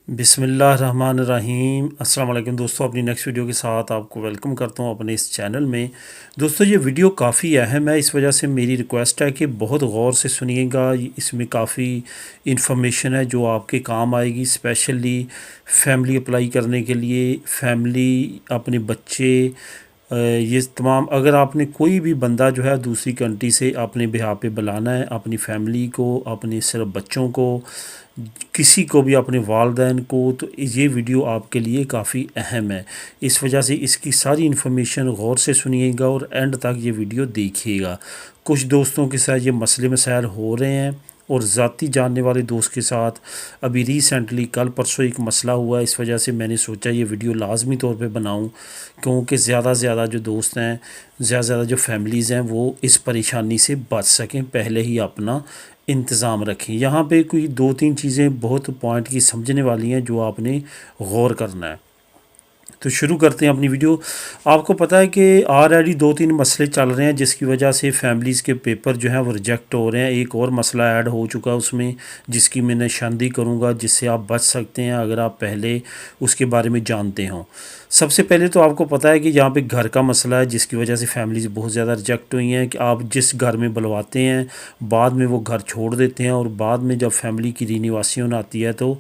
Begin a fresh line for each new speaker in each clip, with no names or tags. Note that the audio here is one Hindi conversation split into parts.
बिस्मिल्लाहिर्रहमानिर्रहीम। अस्सलाम वालेकुम दोस्तों, अपनी नेक्स्ट वीडियो के साथ आपको वेलकम करता हूँ अपने इस चैनल में। दोस्तों ये वीडियो काफ़ी अहम है, इस वजह से मेरी रिक्वेस्ट है कि बहुत गौर से सुनिएगा। इसमें काफ़ी इन्फॉर्मेशन है जो आपके काम आएगी, स्पेशली फैमिली अप्लाई करने के लिए, फैमिली, अपने बच्चे, ये तमाम। अगर आपने कोई भी बंदा जो है दूसरी कंट्री से अपने बिहार पे बुलाना है, अपनी फैमिली को, अपने सिर्फ बच्चों को, किसी को भी, अपने वालदैन को, तो ये वीडियो आपके लिए काफ़ी अहम है। इस वजह से इसकी सारी इन्फॉर्मेशन गौर से सुनिएगा और एंड तक ये वीडियो देखिएगा। कुछ दोस्तों के साथ ये मसले मसाइल हो रहे हैं और ज़ाती जानने वाले दोस्त के साथ अभी रिसेंटली कल परसों एक मसला हुआ, इस वजह से मैंने सोचा ये वीडियो लाजमी तौर पे बनाऊं, क्योंकि ज़्यादा से ज़्यादा जो दोस्त हैं, ज़्यादा से ज़्यादा जो फैमिलीज़ हैं, वो इस परेशानी से बच सकें। पहले ही अपना इंतज़ाम रखें। यहाँ पे कोई दो तीन चीज़ें बहुत पॉइंट की समझने वाली हैं जो आपने गौर करना है। तो शुरू करते हैं अपनी वीडियो। आपको पता है कि ऑलरेडी दो तीन मसले चल रहे हैं जिसकी वजह से फैमिलीज़ के पेपर जो हैं वो रिजेक्ट हो रहे हैं। एक और मसला ऐड हो चुका है उसमें, जिसकी मैं निशानदी करूँगा, जिससे आप बच सकते हैं अगर आप पहले उसके बारे में जानते हों। सबसे पहले तो आपको पता है कि यहाँ पे घर का मसला है जिसकी वजह से फैमिलीज़ बहुत ज़्यादा रिजेक्ट हुई हैं कि आप जिस घर में बुलवाते हैं बाद में वो घर छोड़ देते हैं, और बाद में जब फैमिली की रिन्यूएशन आती है तो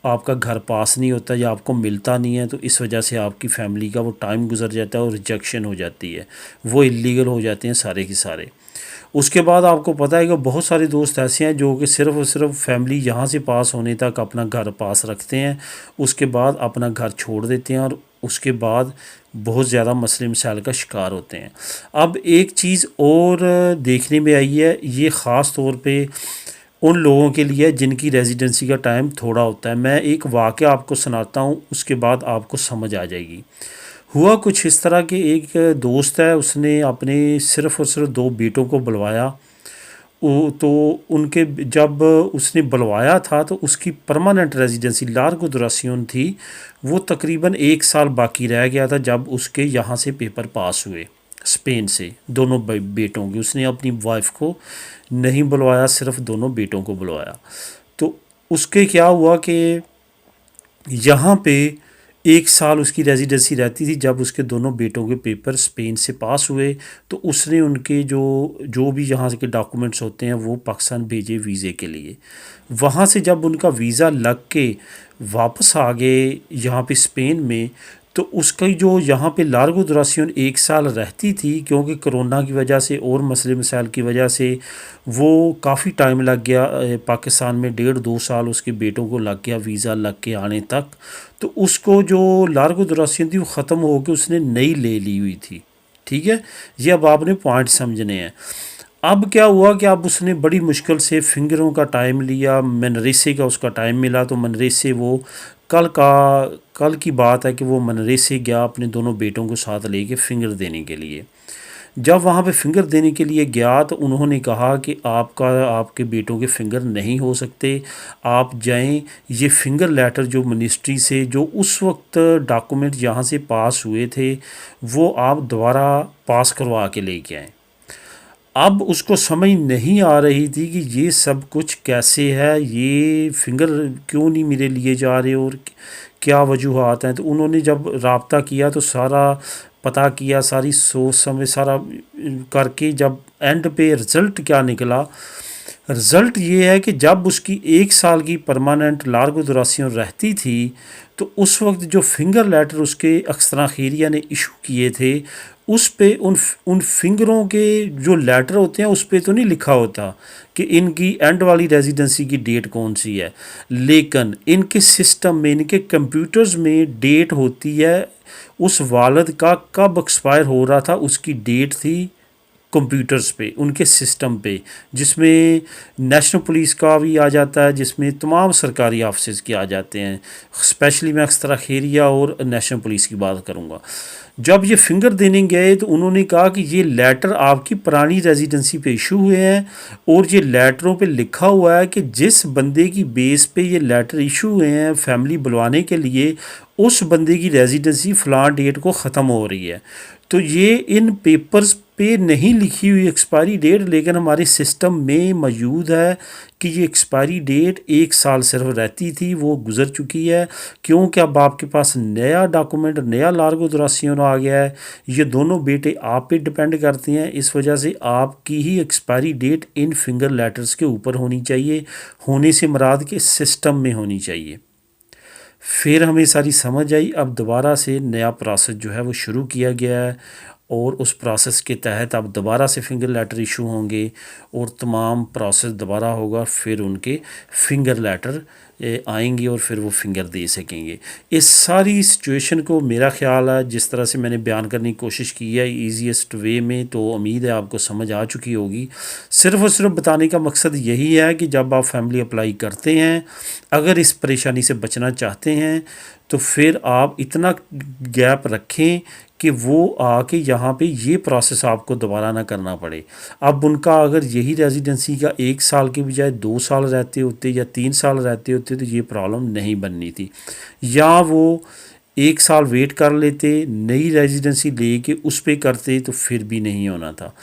आपका घर पास नहीं होता या आपको मिलता नहीं है, तो इस वजह से आपकी फ़ैमिली का वो टाइम गुजर जाता है और रिजेक्शन हो जाती है, वो इलीगल हो जाते हैं सारे के सारे। उसके बाद आपको पता है कि बहुत सारे दोस्त ऐसे हैं जो कि सिर्फ़ और सिर्फ फैमिली यहाँ से पास होने तक अपना घर पास रखते हैं, उसके बाद अपना घर छोड़ देते हैं और उसके बाद बहुत ज़्यादा मसले मसाइल का शिकार होते हैं। अब एक चीज़ और देखने में आई है, ये ख़ास तौर पे उन लोगों के लिए जिनकी रेजिडेंसी का टाइम थोड़ा होता है। मैं एक वाक़या आपको सुनाता हूँ, उसके बाद आपको समझ आ जाएगी। हुआ कुछ इस तरह कि एक दोस्त है, उसने अपने सिर्फ़ और सिर्फ दो बेटों को बुलवाया। वो तो उनके जब उसने बुलवाया था तो उसकी परमानेंट रेजिडेंसी लार्गो दुरासियोन थी, वो तकरीबन एक साल बाकी रह गया था जब उसके यहाँ से पेपर पास हुए स्पेन से। दोनों बेटों की उसने अपनी वाइफ को नहीं बुलवाया, सिर्फ दोनों बेटों को बुलवाया। तो उसके क्या हुआ कि यहाँ पे एक साल उसकी रेजिडेंसी रहती थी। जब उसके दोनों बेटों के पेपर स्पेन से पास हुए तो उसने उनके जो जो भी यहाँ के डॉक्यूमेंट्स होते हैं वो पाकिस्तान भेजे वीज़े के लिए। वहाँ से जब उनका वीज़ा लग के वापस आ गए यहाँ पे स्पेन में, तो उसकी जो यहाँ पे लार्गो दुरासियोन एक साल रहती थी, क्योंकि कोरोना की वजह से और मसले मसाइल की वजह से वो काफ़ी टाइम लग गया। पाकिस्तान में 1.5-2 साल उसके बेटों को लग गया वीज़ा लग के आने तक। तो उसको जो लार्गो दुरासियोन थी वो ख़त्म हो के उसने नई ले ली हुई थी। ठीक है, ये अब आपने पॉइंट समझने हैं। अब क्या हुआ कि अब उसने बड़ी मुश्किल से फिंगरों का टाइम लिया, मनरेसे का उसका टाइम मिला, तो मनरेसे वो कल की बात है कि वो मनरेसे गया अपने दोनों बेटों को साथ लेके फिंगर देने के लिए। जब वहाँ पे फिंगर देने के लिए गया तो उन्होंने कहा कि आपके बेटों के फिंगर नहीं हो सकते, आप जाएं, ये फिंगर लेटर जो मिनिस्ट्री से जो उस वक्त डॉक्यूमेंट यहाँ से पास हुए थे वो आप दोबारा पास करवा के लेके आएँ। अब उसको समझ नहीं आ रही थी कि ये सब कुछ कैसे है, ये फिंगर क्यों नहीं मेरे लिए जा रहे और क्या वजूहात हैं। तो उन्होंने जब रबता किया तो सारा पता किया, सारी सोच समझ सारा करके जब एंड पे रिज़ल्ट क्या निकला, रिज़ल्ट ये है कि जब उसकी एक साल की परमानेंट लार्गो दुरासियों रहती थी तो उस वक्त जो फिंगर लेटर उसके अक्सरा खैरिया ने इशू किए थे उस पे उन फिंगरों के जो लेटर होते हैं उस पे तो नहीं लिखा होता कि इनकी एंड वाली रेजिडेंसी की डेट कौन सी है, लेकिन इनके सिस्टम में, इनके कंप्यूटर्स में डेट होती है उस वालद का कब एक्सपायर हो रहा था उसकी डेट थी कंप्यूटर्स पे, उनके सिस्टम पे, जिसमें नेशनल पुलिस का भी आ जाता है, जिसमें तमाम सरकारी ऑफिस के आ जाते हैं। स्पेशली मैं अक्सर खैरिया और नेशनल पुलिस की बात करूँगा। जब ये फिंगर देने गए तो उन्होंने कहा कि ये लेटर आपकी पुरानी रेजिडेंसी पे इशू हुए हैं और ये लेटरों पे लिखा हुआ है कि जिस बंदे की बेस पे ये लेटर इशू हुए हैं फैमिली बुलवाने के लिए, उस बंदे की रेजिडेंसी फ़लाँ डेट को ख़त्म हो रही है। तो ये इन पेपर्स पे नहीं लिखी हुई एक्सपायरी डेट, लेकिन हमारे सिस्टम में मौजूद है कि ये एक्सपायरी डेट 1 साल सिर्फ रहती थी, वो गुज़र चुकी है। क्योंकि अब आपके पास नया डॉक्यूमेंट, नया लार्गो दुरासियों आ गया है। ये दोनों बेटे आप पे डिपेंड करते हैं, इस वजह से आपकी ही expiry date in finger letters के ऊपर होनी चाहिए। होने से मुराद के सिस्टम में होनी चाहिए। फिर हमें सारी समझ आई। अब दोबारा से नया प्रोसेस जो है वो शुरू किया गया है, और उस प्रोसेस के तहत अब दोबारा से फिंगर लेटर इशू होंगे और तमाम प्रोसेस दोबारा होगा। फिर उनके फिंगर लेटर आएंगे और फिर वो फिंगर दे सकेंगे। इस सारी सिचुएशन को मेरा ख़्याल है जिस तरह से मैंने बयान करने की कोशिश की है ईजीएस्ट वे में, तो उम्मीद है आपको समझ आ चुकी होगी। सिर्फ़ और सिर्फ बताने का मकसद यही है कि जब आप फैमिली अप्लाई करते हैं, अगर इस परेशानी से बचना चाहते हैं तो फिर आप इतना गैप रखें कि वो आके यहाँ पे ये प्रोसेस आपको दोबारा ना करना पड़े। अब उनका अगर यही रेजिडेंसी का 1 साल के बजाय 2 साल रहते होते या 3 साल रहते होते तो ये प्रॉब्लम नहीं बननी थी। या वो 1 साल वेट कर लेते, नई रेजिडेंसी लेके उस पे करते तो फिर भी नहीं होना था।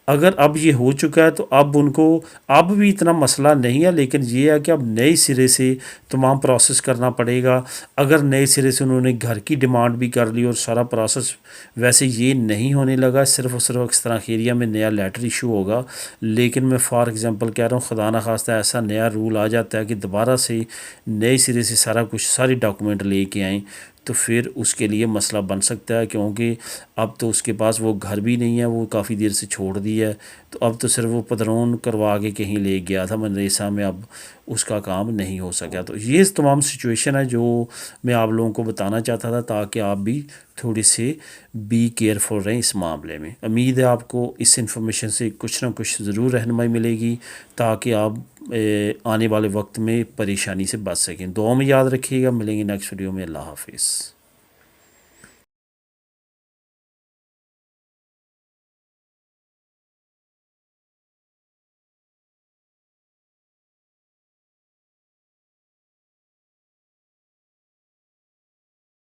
अगर अब ये हो चुका है तो अब उनको अब भी इतना मसला नहीं है, लेकिन ये है कि अब नए सिरे से तमाम प्रोसेस करना पड़ेगा। अगर नए सिरे से उन्होंने घर की डिमांड भी कर ली और सारा प्रोसेस, वैसे ये नहीं होने लगा, सिर्फ़ और सिर्फ इस तरह एरिया में नया लेटर इशू होगा। लेकिन मैं फॉर एग्ज़ाम्पल कह रहा हूँ, खुदा ना खास्ता ऐसा नया रूल आ जाता है कि दोबारा से नए सिरे से सारा कुछ, सारी डॉक्यूमेंट लेके आएँ, तो फिर उसके लिए मसला बन सकता है। क्योंकि अब तो उसके पास वो घर भी नहीं है, वो काफ़ी देर से छोड़ दिया है, तो अब तो सिर्फ वो पदरौन करवा के कहीं ले गया था मदरसा में, अब उसका काम नहीं हो सका। तो ये तमाम सिचुएशन है जो मैं आप लोगों को बताना चाहता था, ताकि आप भी थोड़ी से बी केयरफुल रहें इस मामले में। उम्मीद है आपको इस इंफॉर्मेशन से कुछ ना कुछ ज़रूर रहनुमाई मिलेगी, ताकि आप आने वाले वक्त में परेशानी से बच सकें। दुआ में याद रखिएगा। मिलेंगे नेक्स्ट वीडियो में। अल्लाह हाफिज़।